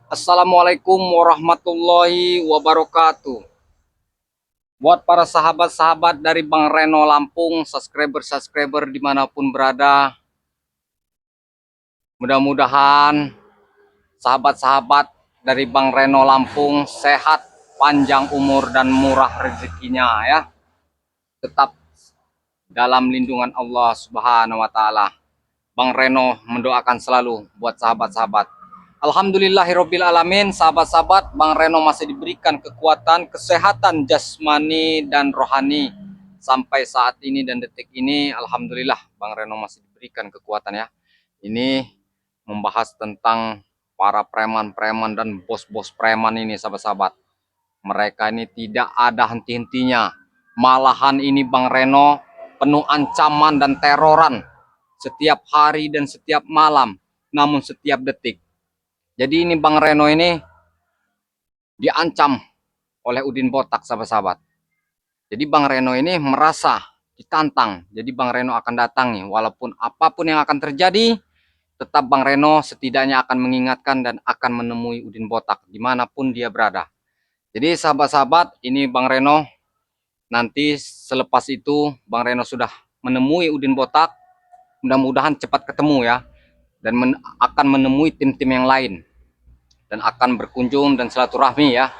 Assalamualaikum warahmatullahi wabarakatuh. Buat para sahabat-sahabat dari Bang Reno Lampung, subscriber-subscriber dimanapun berada, mudah-mudahan sahabat-sahabat dari Bang Reno Lampung sehat, panjang umur dan murah rezekinya ya. Tetap dalam lindungan Allah Subhanahu wa taala. Bang Reno mendoakan selalu buat sahabat-sahabat. Alhamdulillahirabbil alamin, sahabat-sahabat, Bang Reno masih diberikan kekuatan, kesehatan jasmani dan rohani sampai saat ini dan detik ini. Alhamdulillah, Bang Reno masih diberikan kekuatan ya. Ini membahas tentang para preman-preman dan bos-bos preman ini, sahabat-sahabat. Mereka ini tidak ada henti-hentinya. Malahan ini Bang Reno penuh ancaman dan teroran setiap hari dan setiap malam, namun setiap detik. Jadi ini Bang Reno ini diancam oleh Udin Botak, sahabat-sahabat. Jadi Bang Reno ini merasa ditantang. Jadi Bang Reno akan datangi. Walaupun apapun yang akan terjadi, tetap Bang Reno setidaknya akan mengingatkan dan akan menemui Udin Botak dimanapun dia berada. Jadi sahabat-sahabat, ini Bang Reno nanti selepas itu Bang Reno sudah menemui Udin Botak. Mudah-mudahan cepat ketemu ya. Dan akan menemui tim-tim yang lain. Dan akan berkunjung dan silaturahmi ya.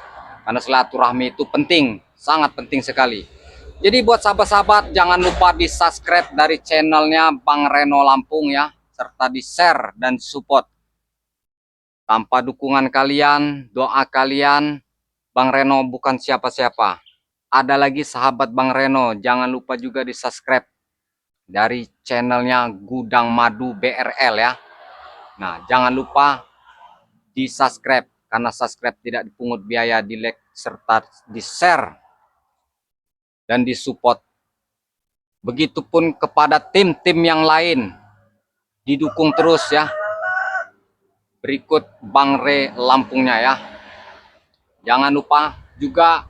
Karena silaturahmi itu penting, sangat penting sekali. Jadi buat sahabat-sahabat jangan lupa di subscribe dari channelnya Bang Reno Lampung ya. Serta di share dan support. Tanpa dukungan kalian, doa kalian, Bang Reno bukan siapa-siapa. Ada lagi sahabat Bang Reno, jangan lupa juga di subscribe dari channelnya Gudang Madu BRL ya. Nah, jangan lupa di subscribe, karena subscribe tidak dipungut biaya, di like serta di share dan di support. Begitupun kepada tim-tim yang lain, didukung terus ya. Berikut Bang Re Lampungnya ya. Jangan lupa juga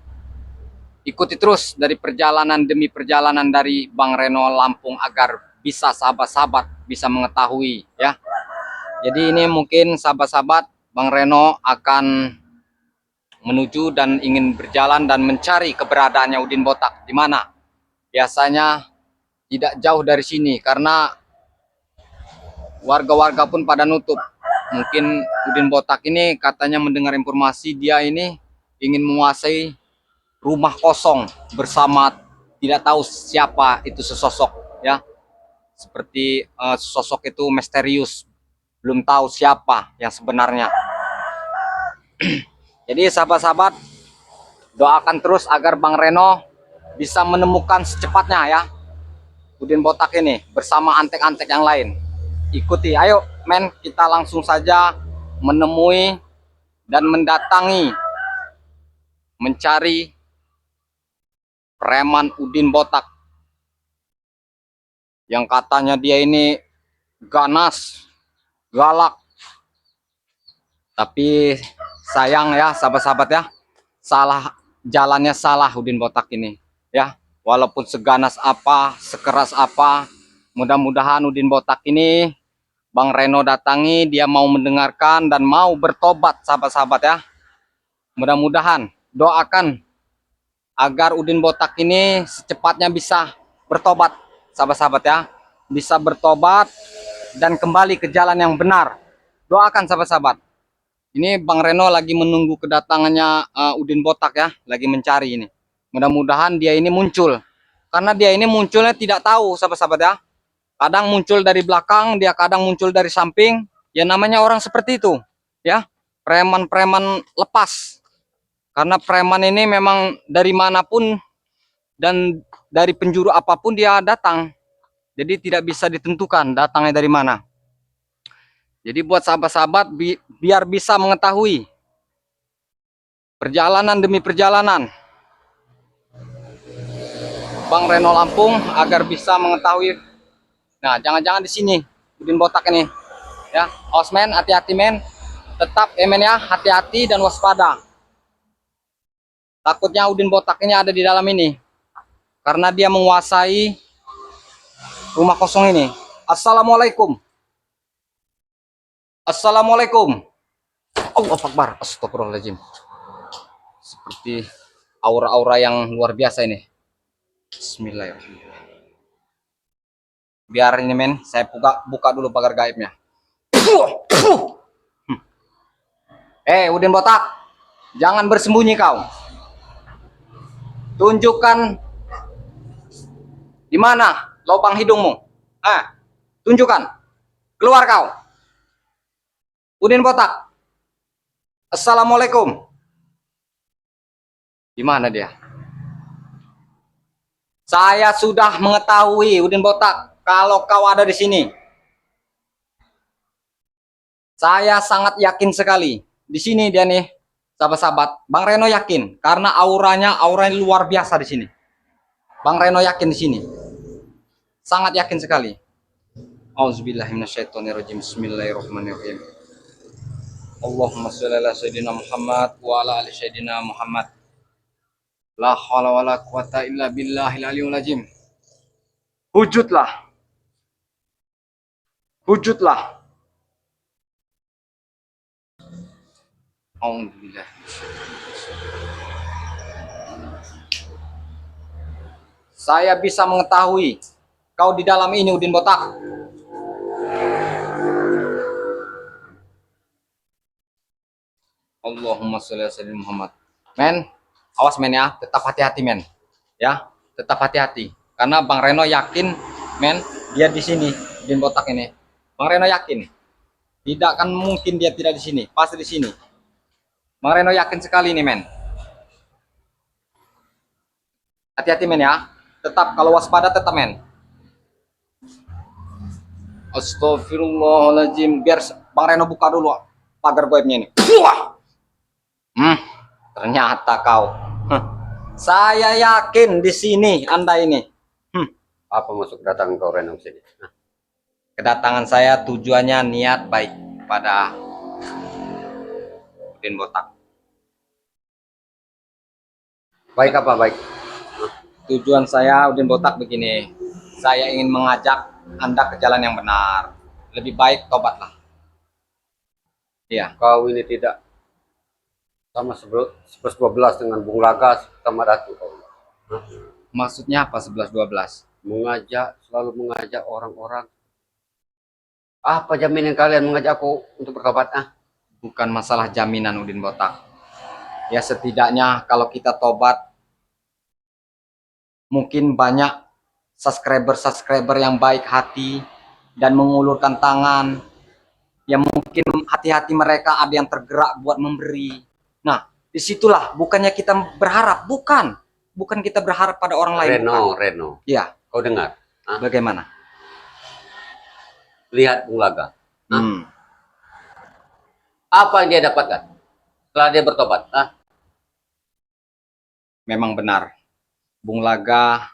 ikuti terus dari perjalanan demi perjalanan dari Bang Reno Lampung agar bisa sahabat-sahabat bisa mengetahui ya. Jadi ini mungkin sahabat-sahabat Bang Reno akan menuju dan ingin berjalan dan mencari keberadaannya Udin Botak di mana. Biasanya tidak jauh dari sini karena warga-warga pun pada nutup. Mungkin Udin Botak ini katanya mendengar informasi dia ini ingin menguasai rumah kosong bersama tidak tahu siapa itu sesosok ya. Seperti sosok itu misterius, belum tahu siapa yang sebenarnya. Jadi sahabat-sahabat doakan terus agar Bang Reno bisa menemukan secepatnya ya Udin Botak ini bersama antek-antek yang lain. Ikuti, ayo men, kita langsung saja menemui dan mendatangi, mencari preman Udin Botak yang katanya dia ini ganas, galak. Tapi sayang ya sahabat-sahabat ya, salah jalannya, salah Udin Botak ini ya. Walaupun seganas apa, sekeras apa, mudah-mudahan Udin Botak ini Bang Reno datangi, dia mau mendengarkan dan mau bertobat sahabat-sahabat ya. Mudah-mudahan doakan agar Udin Botak ini secepatnya bisa bertobat sahabat-sahabat ya. Bisa bertobat dan kembali ke jalan yang benar. Doakan sahabat-sahabat. Ini Bang Reno lagi menunggu kedatangannya Udin Botak ya, lagi mencari ini. Mudah-mudahan dia ini muncul. Karena dia ini munculnya tidak tahu sahabat-sahabat ya. Kadang muncul dari belakang, dia kadang muncul dari samping. Ya namanya orang seperti itu ya. Preman-preman lepas. Karena preman ini memang dari manapun dan dari penjuru apapun dia datang. Jadi tidak bisa ditentukan datangnya dari mana. Jadi buat sahabat-sahabat biar bisa mengetahui perjalanan demi perjalanan Bang Reno Lampung agar bisa mengetahui. Nah, jangan-jangan di sini Udin Botak ini ya. Osmen, hati-hati men. Tetap men ya, hati-hati dan waspada. Takutnya Udin Botak ini ada di dalam ini. Karena dia menguasai rumah kosong ini. Assalamualaikum. Assalamualaikum. Allah Akbar. Astagfirullahaladzim. Seperti aura-aura yang luar biasa ini. Bismillahirrahmanirrahim. Biar ini men, saya buka dulu pagar gaibnya. Udin botak, jangan bersembunyi kau. Tunjukkan di mana lubang hidungmu. Tunjukkan. Keluar kau. Udin botak. Assalamualaikum. Di mana dia? Saya sudah mengetahui, Udin botak, kalau kau ada di sini. Saya sangat yakin sekali. Di sini dia nih, sahabat-sahabat. Bang Reno yakin karena auranya luar biasa di sini. Bang Reno yakin di sini. Sangat yakin sekali. Auzubillahiminasyaitonirrajim. Bismillahirrahmanirrahim. Allahumma sholli ala sayyidina Muhammad wa ala ali sayyidina Muhammad. La haula wala quwata illa billahil aliyul azim. Wujudlah. Wujudlah. Alhamdulillah. Saya bisa mengetahui kau di dalam ini, Udin botak. Allahumma sholli ala sayyidina Muhammad. Men, awas men ya, tetap hati-hati men. Ya, tetap hati-hati. Karena Bang Reno yakin men, dia di sini, Udin botak ini. Bang Reno yakin. Tidak akan mungkin dia tidak di sini, pasti di sini. Bang Reno yakin sekali nih men. Hati-hati men ya. Tetap kalau waspada tetap men. Astagfirullahaladzim. Biar Bang Reno buka dulu pagar gaibnya ini. Ternyata kau. Saya yakin di sini Anda ini. Apa maksud kedatangan kau Reno sini? Kedatangan saya tujuannya niat baik pada Udin botak. Baik apa baik? Tujuan saya Udin botak begini. Saya ingin mengajak Anda ke jalan yang benar. Lebih baik tobatlah. Iya. Kau ini tidak sama 11-12 dengan Bung Laga sama Datu. Maksudnya apa 11-12? Selalu mengajak orang-orang. Apa jaminan kalian mengajak aku untuk bertobat? Bukan masalah jaminan Udin botak. Ya setidaknya kalau kita tobat, mungkin banyak subscriber yang baik hati dan mengulurkan tangan. Ya mungkin hati-hati mereka ada yang tergerak buat memberi. Nah, disitulah bukannya kita berharap, bukan kita berharap pada orang lain. Reno. Ya. Kau dengar? Bagaimana? Lihat Bung Laga. Apa yang dia dapatkan setelah dia bertobat? Memang benar. Bung Laga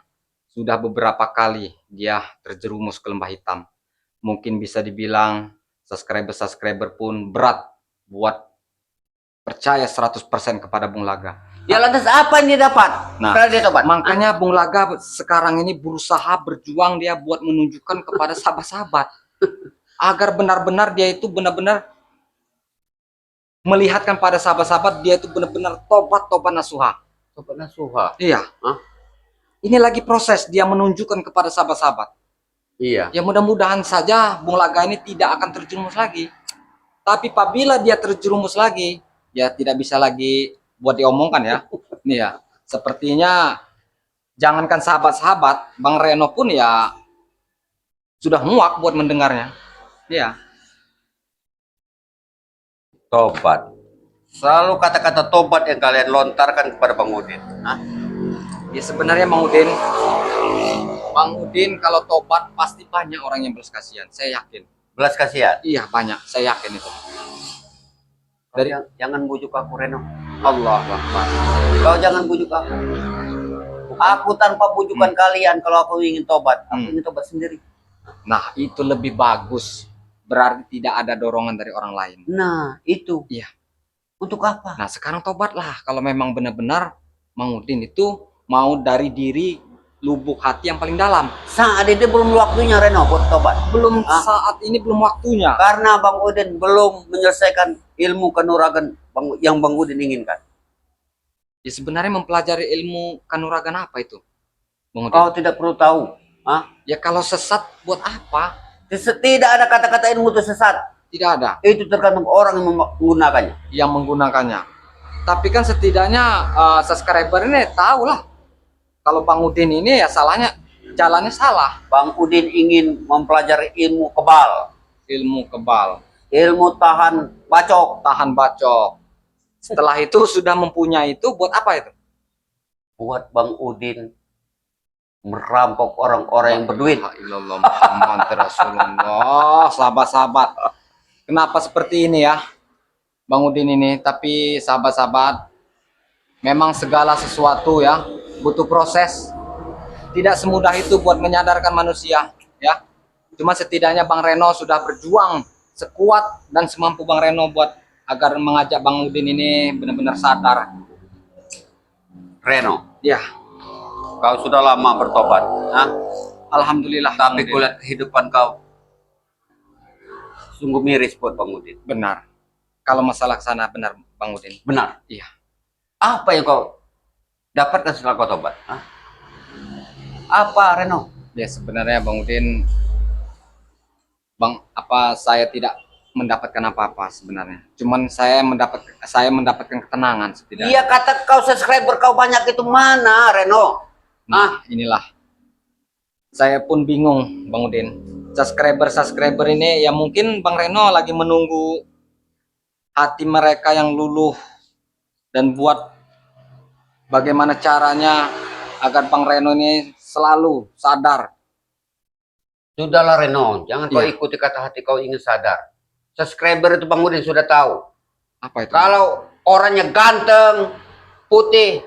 sudah beberapa kali dia terjerumus ke lembah hitam. Mungkin bisa dibilang subscriber pun berat buat percaya 100% kepada Bung Laga. Ya lantas apa yang dia dapat setelah dia tobat? Makanya Bung Laga sekarang ini berusaha berjuang dia buat menunjukkan kepada sahabat-sahabat agar benar-benar dia itu benar-benar melihatkan pada sahabat-sahabat dia itu benar-benar tobat nasuha. Tobat nasuha. Iya. Ini lagi proses dia menunjukkan kepada sahabat-sahabat. Iya. Ya mudah-mudahan saja Bung Laga ini tidak akan terjerumus lagi. Tapi apabila dia terjerumus lagi, ya tidak bisa lagi buat diomongkan ya. Nih ya, sepertinya jangankan sahabat-sahabat, Bang Reno pun ya sudah muak buat mendengarnya. Iya. Tobat. Selalu kata-kata tobat yang kalian lontarkan kepada Bang Udin. Ya sebenarnya Bang Udin kalau tobat pasti banyak orang yang belas kasihan. Saya yakin. Belas kasihan? Iya banyak, saya yakin itu. Jangan bujuk aku Reno. Allah. Kau jangan bujuk aku. Aku tanpa bujukan kalian kalau aku ingin tobat. Aku ingin tobat sendiri. Nah itu lebih bagus. Berarti tidak ada dorongan dari orang lain. Nah itu. Iya. Untuk apa? Nah sekarang tobatlah. Kalau memang benar-benar Mang Udin itu mau dari diri lubuk hati yang paling dalam. Saat ini belum waktunya Reno buat tobat. Belum Ah. saat ini belum waktunya. Karena Bang Udin belum menyelesaikan ilmu kanuragan yang Bang Udin inginkan. Ya sebenarnya mempelajari ilmu kanuragan apa itu, Bang Udin? Kau tidak perlu tahu. Ya kalau sesat buat apa? Tidak ada kata-kata ilmu itu sesat. Tidak ada Itu tergantung orang yang menggunakannya. yang menggunakannya. Tapi kan setidaknya subscriber ini tahu lah kalau Bang Udin ini ya salahnya, jalannya salah. Bang Udin ingin mempelajari ilmu kebal, Ilmu kebal, ilmu tahan bacok. tahan bacok. Setelah itu sudah mempunyai itu buat apa itu? Buat Bang Udin merampok orang-orang yang berduit. La ilaha illallah Muhammad Rasulullah. Sahabat-sahabat, kenapa seperti ini ya Bang Udin ini? Tapi sahabat-sahabat, memang segala sesuatu ya butuh proses. Tidak semudah itu buat menyadarkan manusia ya. Cuma setidaknya Bang Reno sudah berjuang sekuat dan semampu Bang Reno buat agar mengajak Bang Udin ini benar-benar sadar. Reno, Ya, kau sudah lama bertobat. alhamdulillah. Bang Tapi Udin. kulihat kehidupan kau sungguh miris buat Bang Udin. Benar. Kalau masalah kesana benar Bang Udin. Benar. Iya. Apa yang kau dapatkan setelah kau tobat? Apa Reno? Ya sebenarnya Bang Udin, saya tidak mendapatkan apa-apa sebenarnya. Cuman saya mendapatkan ketenangan setidaknya. Iya, kata kau subscriber kau banyak itu mana Reno? Nah, inilah. Saya pun bingung Bang Udin. Subscriber ini ya mungkin Bang Reno lagi menunggu hati mereka yang luluh dan buat bagaimana caranya agar Bang Reno ini selalu sadar. Sudahlah Reno, jangan kau Iya. ikuti kata hati kau ingin sadar. Subscriber itu Bang Udin sudah tahu. Apa itu? Kalau orangnya ganteng, putih,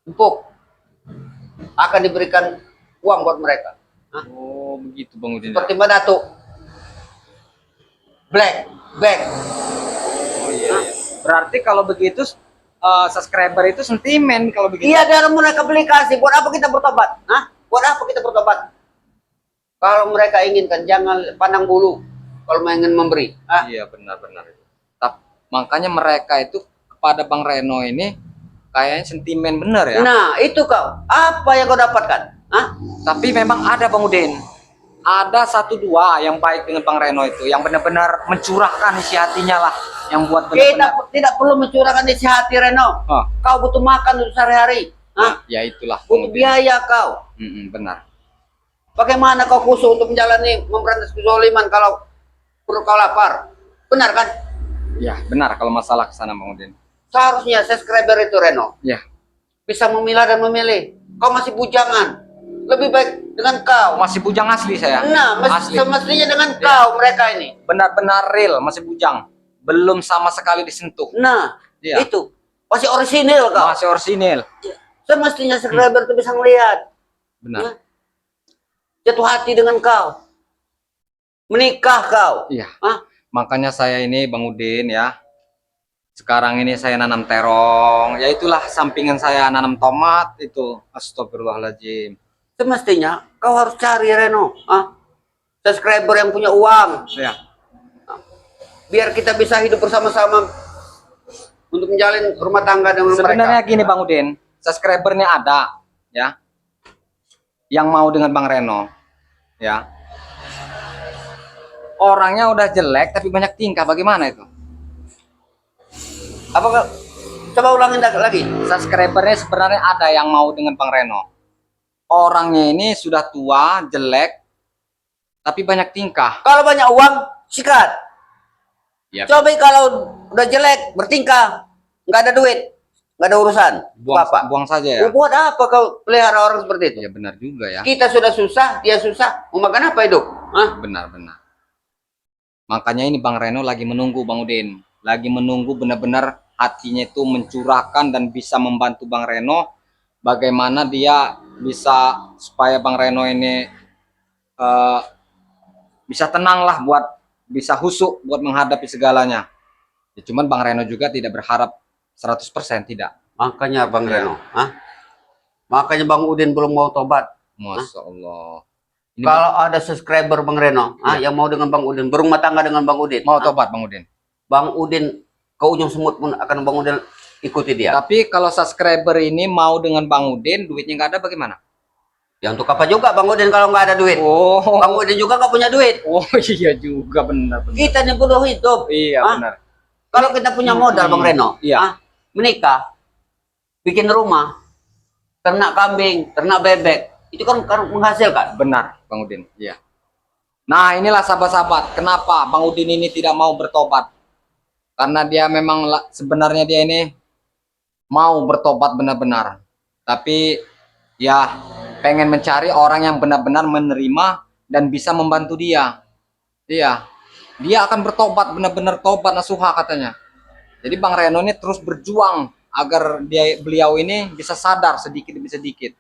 empuk, akan diberikan uang buat mereka. Oh, begitu Bang Udin. Seperti Mbak Datu. Black. Oh iya, iya. Berarti kalau begitu subscriber itu sentimen kalau begitu. Iya, dalam mereka beli kasih. Buat apa kita bertobat? Buat apa kita bertobat? Kalau mereka inginkan, jangan pandang bulu. Kalau ingin memberi. Iya benar-benar. Makanya mereka itu kepada Bang Reno ini kayaknya sentimen bener ya. Nah, itu kau. Apa yang kau dapatkan? Tapi memang ada Bang Udin. Ada satu dua yang baik dengan Bang Reno itu, yang benar-benar mencurahkan isi hatinya lah, yang buat Kita benar-benar. tidak perlu mencurahkan isi hati Reno. Kau butuh makan untuk sehari-hari. Ya itulah. Butuh biaya kau. Benar. Bagaimana kau khusus untuk menjalani memberantas kezaliman kalau perut kau lapar? Benar kan? Ya benar kalau masalah kesana Bang Udin. Seharusnya subscriber itu Reno Ya. bisa memilah dan memilih. Kau masih bujangan. Lebih baik dengan kau. Masih bujang asli saya. Nah, asli. semestinya dengan kau mereka ini. Benar-benar real, masih bujang. Belum sama sekali disentuh. Nah, Iya. itu masih orisinil kau. Masih orisinil. Semestinya subscriber itu bisa melihat. Benar. Jatuh hati dengan kau. Menikah kau. Iya. Makanya saya ini Bang Udin ya. Sekarang ini saya nanam terong. Ya itulah sampingan saya nanam tomat itu. Astagfirullahaladzim. Semestinya kau harus cari Reno. Subscriber yang punya uang. Ya. Biar kita bisa hidup bersama-sama untuk menjalin rumah tangga dengan Sebenarnya mereka. gini Bang Udin, subscribernya ada ya. Yang mau dengan Bang Reno. Ya. Orangnya udah jelek tapi banyak tingkah, bagaimana itu? Apakah coba ulangin lagi? Subscribernya sebenarnya ada yang mau dengan Bang Reno. Orangnya ini sudah tua, jelek, tapi banyak tingkah. Kalau banyak uang, sikat. Ya. Coba kalau udah jelek, bertingkah, nggak ada duit, nggak ada urusan. Buang saja ya. Buat apa kau pelihara orang seperti itu? Ya benar juga ya. Kita sudah susah, dia susah. Mau makan apa hidup? Benar-benar. Makanya ini Bang Reno lagi menunggu Bang Udin. Lagi menunggu benar-benar hatinya itu mencurahkan dan bisa membantu Bang Reno. Bagaimana dia bisa supaya Bang Reno ini bisa tenang lah buat bisa husuk buat menghadapi segalanya. Ya, cuman Bang Reno juga tidak berharap 100% tidak. Makanya Bang Reno, Makanya Bang Udin belum mau tobat. Masya Allah. Ini Kalau ada subscriber Bang Reno, Iya. yang mau dengan Bang Udin, berumah tangga dengan Bang Udin, mau tobat Bang Udin. Bang Udin ke ujung semut pun akan Bang Udin ikuti dia. Tapi kalau subscriber ini mau dengan Bang Udin, duitnya nggak ada bagaimana? Ya untuk apa juga Bang Udin kalau nggak ada duit? Oh, Bang Udin juga nggak punya duit. oh iya juga benar. Kita nih butuh hidup. Iya Hah? benar. Kalau kita punya modal Bang Reno, Iya. menikah, bikin rumah, ternak kambing, ternak bebek, itu kan menghasilkan. Benar Bang Udin. Iya. Nah inilah sahabat-sahabat, kenapa Bang Udin ini tidak mau bertobat? Karena dia memang sebenarnya dia ini mau bertobat benar-benar. Tapi ya pengen mencari orang yang benar-benar menerima dan bisa membantu dia. Iya. Dia akan bertobat, benar-benar tobat nasuha katanya. Jadi Bang Reno ini terus berjuang agar beliau ini bisa sadar sedikit demi sedikit.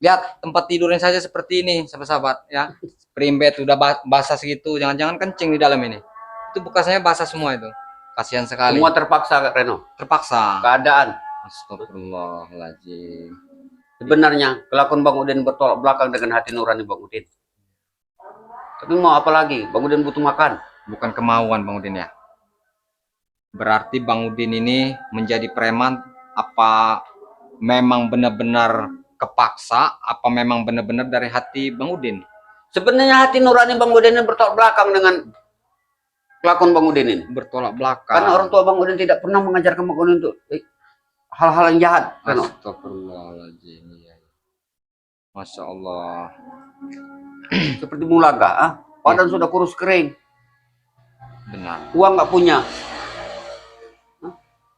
Lihat tempat tidurnya saja seperti ini, sahabat-sahabat ya. Primbet udah basah segitu, jangan-jangan kencing di dalam ini. Itu bekasnya basah semua itu. Kasihan sekali. Semua terpaksa Reno. Terpaksa. Keadaan. Astagfirullahaladzim. Sebenarnya kelakuan Bang Udin bertolak belakang dengan hati nurani Bang Udin. Tapi mau apa lagi? Bang Udin butuh makan. Bukan kemauan Bang Udin ya. Berarti Bang Udin ini menjadi preman apa memang benar-benar kepaksa, apa memang benar-benar dari hati Bang Udin? Sebenarnya hati nurani Bang Udin ini bertolak belakang dengan kelakuan Bang Udin ini. Bertolak belakang. Karena orang tua Bang Udin tidak pernah mengajarkan Bang Udin untuk hal-hal yang jahat. Astagfirullahaladzim. Masya Allah. Seperti mulaga, badan sudah kurus kering. Benar. Uang nggak punya.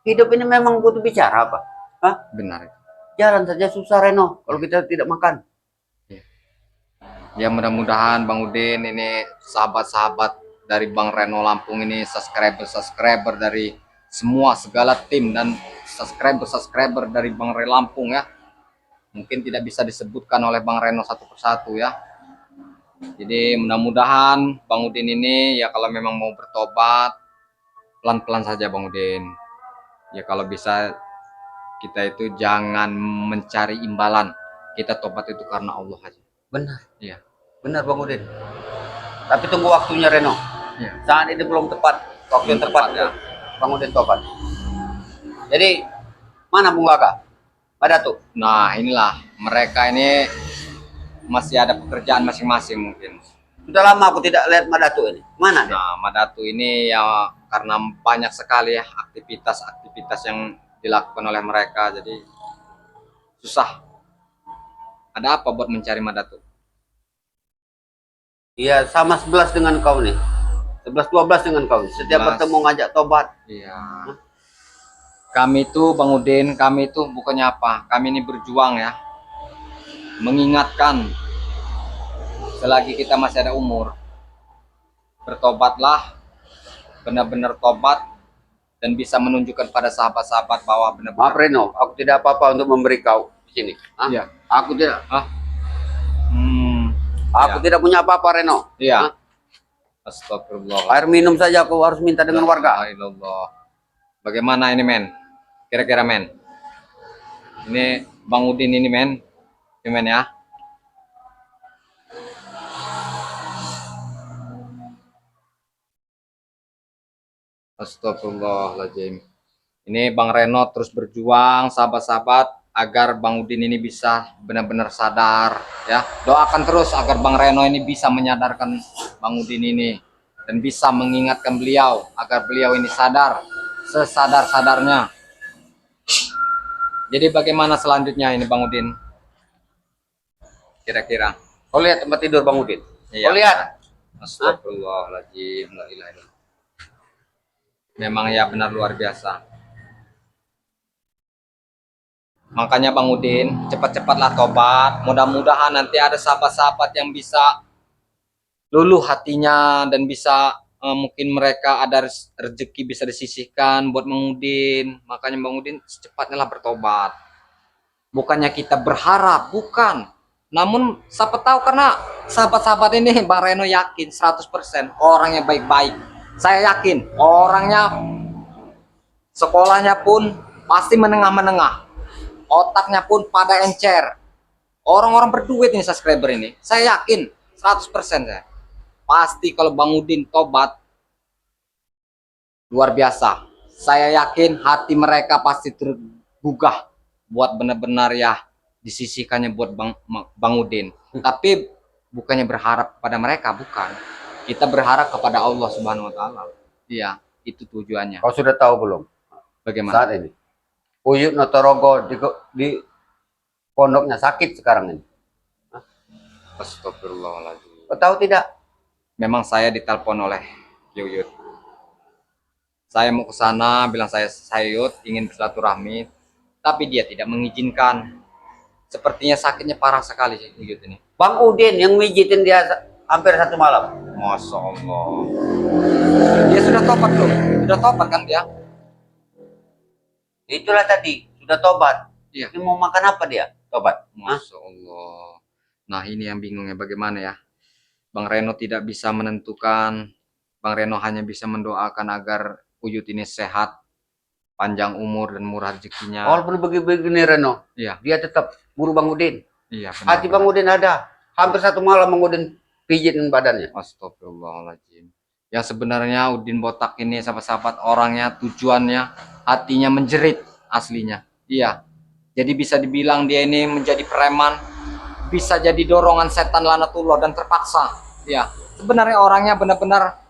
Hidup ini memang butuh bicara apa? Benar. Jalan saja susah Reno kalau kita tidak makan. Ya mudah-mudahan Bang Udin ini sahabat-sahabat dari Bang Reno Lampung ini, subscriber dari semua segala tim dan subscriber dari Bang Reno Lampung ya. Mungkin tidak bisa disebutkan oleh Bang Reno satu persatu ya. Jadi mudah-mudahan Bang Udin ini ya kalau memang mau bertobat pelan-pelan saja Bang Udin. Ya kalau bisa kita itu jangan mencari imbalan. Kita tobat itu karena Allah aja. Benar. Iya. Benar Bang Udin. Tapi tunggu waktunya Reno. Iya. Saat ini belum tepat. Waktu yang tepat ya. Bang Udin tobat. Jadi mana Bung Laka? Ada tuh. Nah inilah mereka ini masih ada pekerjaan masing-masing mungkin. Sudah lama aku tidak lihat Madatu ini. Mana dia? Nah Madatu ini ya karena banyak sekali ya aktivitas yang dilakukan oleh mereka, jadi susah. Ada apa buat mencari Madatu? Iya sama 11 dengan kau nih. 11-12 dengan kau. Setiap 11. bertemu ngajak tobat. Iya. Kami itu Bang Udin, kami itu bukannya apa? Kami ini berjuang ya, mengingatkan selagi kita masih ada umur, bertobatlah, benar-benar tobat dan bisa menunjukkan pada sahabat-sahabat bahwa benar-benar. Maaf Reno, aku tidak apa-apa untuk memberi kau di sini. Iya. Aku tidak. Aku Ya. tidak punya apa-apa Reno. Iya. Astagfirullah. Air minum saja aku harus minta dengan warga. Allah. Bagaimana ini men? Kira-kira men? Ini Bang Udin ini men? Ini men ya? Astagfirullahaladzim. Ini Bang Reno terus berjuang sahabat-sahabat agar Bang Udin ini bisa benar-benar sadar ya. Doakan terus agar Bang Reno ini bisa menyadarkan Bang Udin ini dan bisa mengingatkan beliau agar beliau ini sadar sesadar-sadarnya. Jadi bagaimana selanjutnya ini Bang Udin? Kira-kira. Kau lihat tempat tidur Bang Udin. Iya. Kau lihat. Astagfirullahaladzim. La ilaha illallah. Memang ya benar luar biasa. Makanya Bang Udin, cepat-cepatlah tobat. Mudah-mudahan nanti ada sahabat-sahabat yang bisa luluh hatinya dan bisa mungkin mereka ada rezeki bisa disisihkan buat Bang Udin. Makanya Bang Udin secepatnya lah bertobat. Bukannya kita berharap, bukan. Namun siapa tahu karena sahabat-sahabat ini Bang Reno yakin 100% orangnya baik-baik. Saya yakin orangnya sekolahnya pun pasti menengah-menengah. otaknya pun pada encer. Orang-orang berduit ini subscriber ini. Saya yakin 100% saya. Pasti kalau Bang Udin tobat luar biasa. Saya yakin hati mereka pasti tergugah buat benar-benar ya disisihkannya buat Bang Udin. Tapi bukannya berharap pada mereka, bukan. Kita berharap kepada Allah Subhanahu wa taala. Iya, itu tujuannya. Kau sudah tahu belum? Bagaimana? Saat ini. Uyut Notorogo di pondoknya sakit sekarang ini. Astagfirullahaladzim. Kau tahu tidak? Memang saya ditelepon oleh Yuyut. Saya mau ke sana, bilang saya Yuyut ingin bersilaturahmi, tapi dia tidak mengizinkan. Sepertinya sakitnya parah sekali sih Yuyut ini. Bang Udin yang mijitin dia hampir 1 malam. Masya Allah. Dia sudah tobat belum? Sudah tobat kan dia? Itulah tadi, sudah tobat. Iya. Ini mau makan apa dia? Tobat. Masya Allah. Nah ini yang bingungnya bagaimana ya. Bang Reno tidak bisa menentukan. Bang Reno hanya bisa mendoakan agar Uyut ini sehat, panjang umur dan murah rezekinya. Walaupun begini Reno, Iya, dia tetap buru Bang Udin. iya. Benar, Hati Bang Udin ada. Hampir 1 malam Bang Udin pijitin badannya. Astagfirullahaladzim. Yang sebenarnya Udin Botak ini sahabat-sahabat orangnya, tujuannya, hatinya menjerit aslinya. Iya. Jadi bisa dibilang dia ini menjadi preman, bisa jadi dorongan setan lanatullah dan terpaksa. Iya. Sebenarnya orangnya benar-benar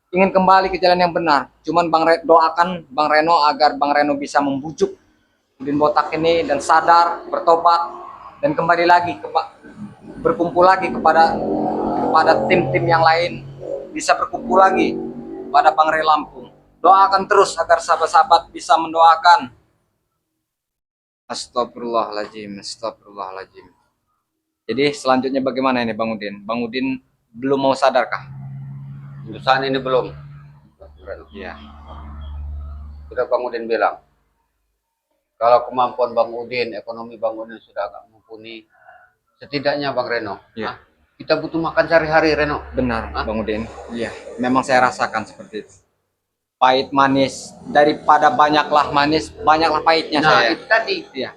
ingin kembali ke jalan yang benar. Cuman doakan Bang Reno agar Bang Reno bisa membujuk Udin Botak ini dan sadar, bertobat dan kembali lagi berkumpul lagi kepada tim-tim yang lain, bisa berkumpul lagi pada Bang Re Lampung. Doakan terus agar sahabat-sahabat bisa mendoakan. Astagfirullahaladzim, astagfirullahaladzim. Jadi selanjutnya bagaimana ini Bang Udin? Bang Udin belum mau sadarkah? Untuk saat ini belum. Iya. Sudah Bang Udin bilang, kalau kemampuan Bang Udin, ekonomi Bang Udin sudah agak mumpuni, setidaknya Bang Reno, Iya. Kita butuh makan sehari-hari Reno. Benar Bang Udin. Iya. Memang saya rasakan seperti itu. Pahit manis, daripada banyaklah manis, banyaklah pahitnya Nah saya. itu tadi. Iya.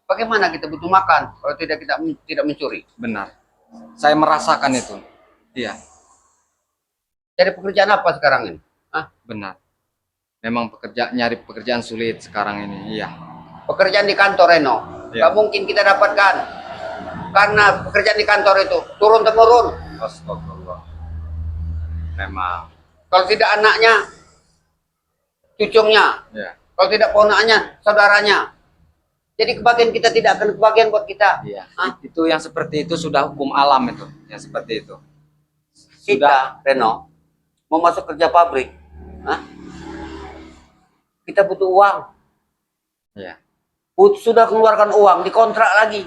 Bagaimana kita butuh makan kalau kita tidak mencuri? Benar. Saya merasakan itu. Iya. Jadi pekerjaan apa sekarang ini? Benar. Memang nyari pekerjaan sulit sekarang ini. Iya. Pekerjaan di kantor Reno. Iya. Gak mungkin kita dapatkan. Karena pekerjaan di kantor itu turun-temurun. Astagfirullah. Memang. Kalau tidak anaknya, cucunya. Iya. Kalau tidak ponaknya, saudaranya. Jadi kebagian kita tidak akan kebagian buat kita. Iya. Itu yang seperti itu sudah hukum alam itu. Yang seperti itu. Kita, Reno, mau masuk kerja pabrik. Kita butuh uang. Iya. Sudah keluarkan uang, dikontrak lagi.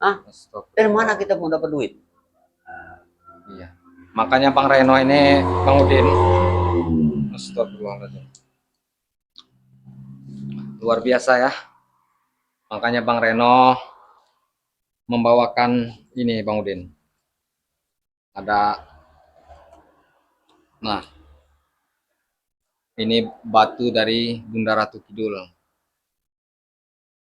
Astagfirullah. Dari mana kita mau dapat duit? Iya. Makanya Bang Reno ini, Bang Udin. Astagfirullahaladzim. Luar biasa ya. Makanya Bang Reno membawakan ini Bang Udin. Nah, ini batu dari Bunda Ratu Kidul.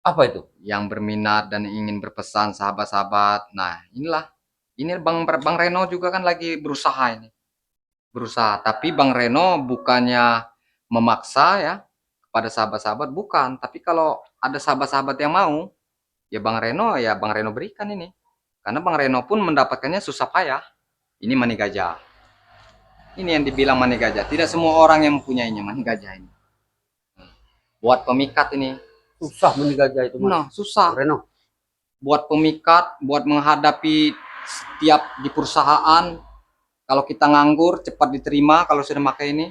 Apa itu? Yang berminat dan ingin berpesan sahabat-sahabat. Nah, ini Bang Reno juga kan lagi berusaha ini. Berusaha, tapi Bang Reno bukannya memaksa ya kepada sahabat-sahabat, bukan. Tapi kalau ada sahabat-sahabat yang mau, ya Bang Reno berikan ini. Karena Bang Reno pun mendapatkannya susah payah. Ini mani gajah. Ini yang dibilang mani gajah. Tidak semua orang yang mempunyainya mani gajah ini. Buat pemikat ini. Susah mani gajah itu. Nah, susah. Reno. Buat pemikat, buat menghadapi setiap di perusahaan. Kalau kita nganggur, cepat diterima kalau sudah pakai ini.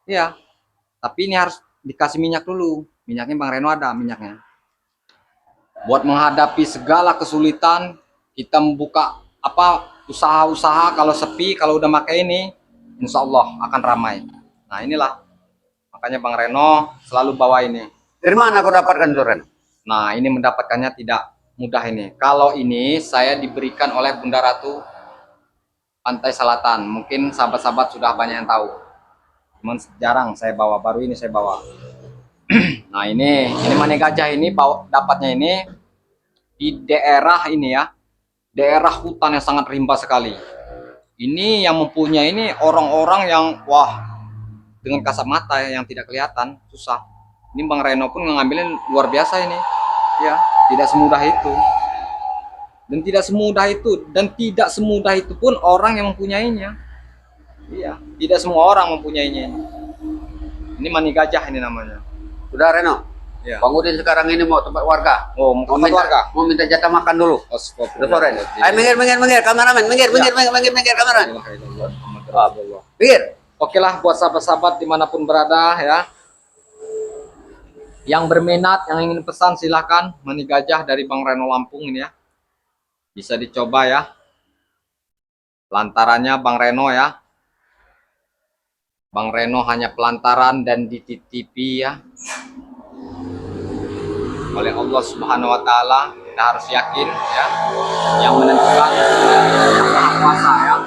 Ya. Tapi ini harus dikasih minyak dulu. Minyaknya Bang Reno ada minyaknya. Buat menghadapi segala kesulitan, kita membuka usaha-usaha kalau sepi, kalau udah pakai ini, insya Allah akan ramai. Nah inilah, makanya Bang Reno selalu bawa ini. Dari mana kau dapatkan itu, Ren? Nah ini mendapatkannya tidak mudah ini. Kalau ini saya diberikan oleh Bunda Ratu Pantai Selatan. Mungkin sahabat-sahabat sudah banyak yang tahu. Cuman jarang saya bawa, baru ini saya bawa. Nah ini mani gajah ini dapatnya ini di daerah ini ya, daerah hutan yang sangat rimba sekali. Ini yang mempunyai ini orang-orang yang wah dengan kasat mata yang tidak kelihatan susah. Ini Bang Reno pun ngambilin luar biasa ini, ya tidak semudah itu. Dan tidak semudah itu pun orang yang mempunyainya. Iya, tidak semua orang mempunyainya. Ini mani gajah ini namanya. Sudah Reno. Ya. Bang Udin sekarang ini mau tempat warga. Oh, mau tempat warga. Mau minta jatah makan dulu. Astagfirullah. Udah sore. Ayo minggir kameramen, minggir kameramen. Minggir. Oke lah buat sahabat-sahabat dimanapun berada ya, yang berminat, yang ingin pesan silahkan mani gajah dari Bang Reno Lampung ini ya, bisa dicoba ya. Lantarannya Bang Reno ya, Bang Reno hanya pelantaran dan dititipi ya oleh Allah Subhanahu wa Ta'ala. Kita harus yakin ya, yang menentukan yang maha kuasa ya.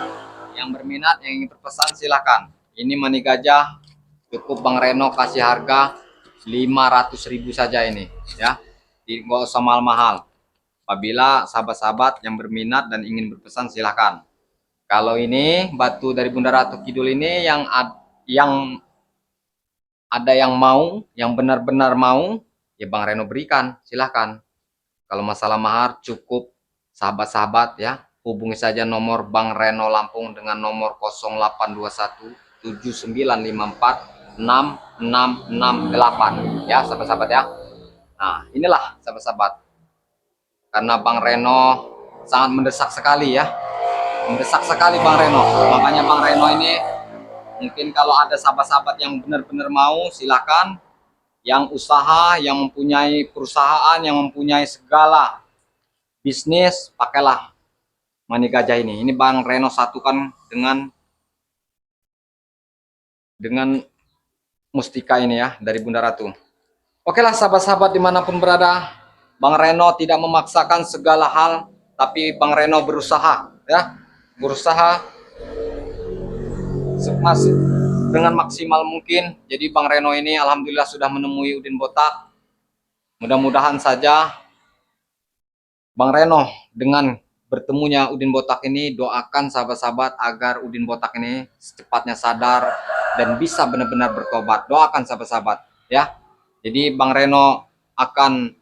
Yang berminat, yang ingin berpesan silahkan. Ini mani gajah cukup Bang Reno kasih harga 500.000 saja ini ya, nggak usah mahal-mahal. Apabila sahabat-sahabat yang berminat dan ingin berpesan silahkan. Kalau ini batu dari Bunda Ratu Kidul ini yang ada yang mau, yang benar-benar mau, ya Bang Reno berikan, silahkan. Kalau masalah mahar cukup sahabat-sahabat ya, hubungi saja nomor Bang Reno Lampung dengan nomor 0821 7954 6668 ya sahabat-sahabat ya. Nah inilah sahabat-sahabat, karena Bang Reno sangat mendesak sekali ya, mendesak sekali Bang Reno. Makanya Bang Reno ini mungkin kalau ada sahabat-sahabat yang benar-benar mau silakan, yang usaha, yang mempunyai perusahaan, yang mempunyai segala bisnis, pakailah mani gajah ini. Ini Bang Reno satukan dengan mustika ini ya dari Bunda Ratu. Oke lah sahabat-sahabat dimanapun berada, Bang Reno tidak memaksakan segala hal, tapi Bang Reno berusaha ya, berusaha masih dengan maksimal mungkin. Jadi Bang Reno ini alhamdulillah sudah menemui Udin Botak. Mudah-mudahan saja Bang Reno dengan bertemunya Udin Botak ini, doakan sahabat-sahabat agar Udin Botak ini secepatnya sadar dan bisa benar-benar bertobat. Doakan sahabat-sahabat ya. Jadi Bang Reno akan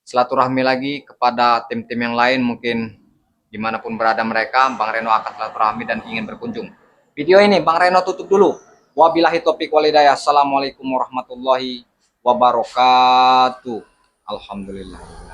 silaturahmi lagi kepada tim-tim yang lain, mungkin dimanapun berada mereka, Bang Reno akan silaturahmi dan ingin berkunjung. Video ini Bang Reno tutup dulu. Wabillahi taufiq wal hidayah. Assalamualaikum warahmatullahi wabarakatuh. Alhamdulillah.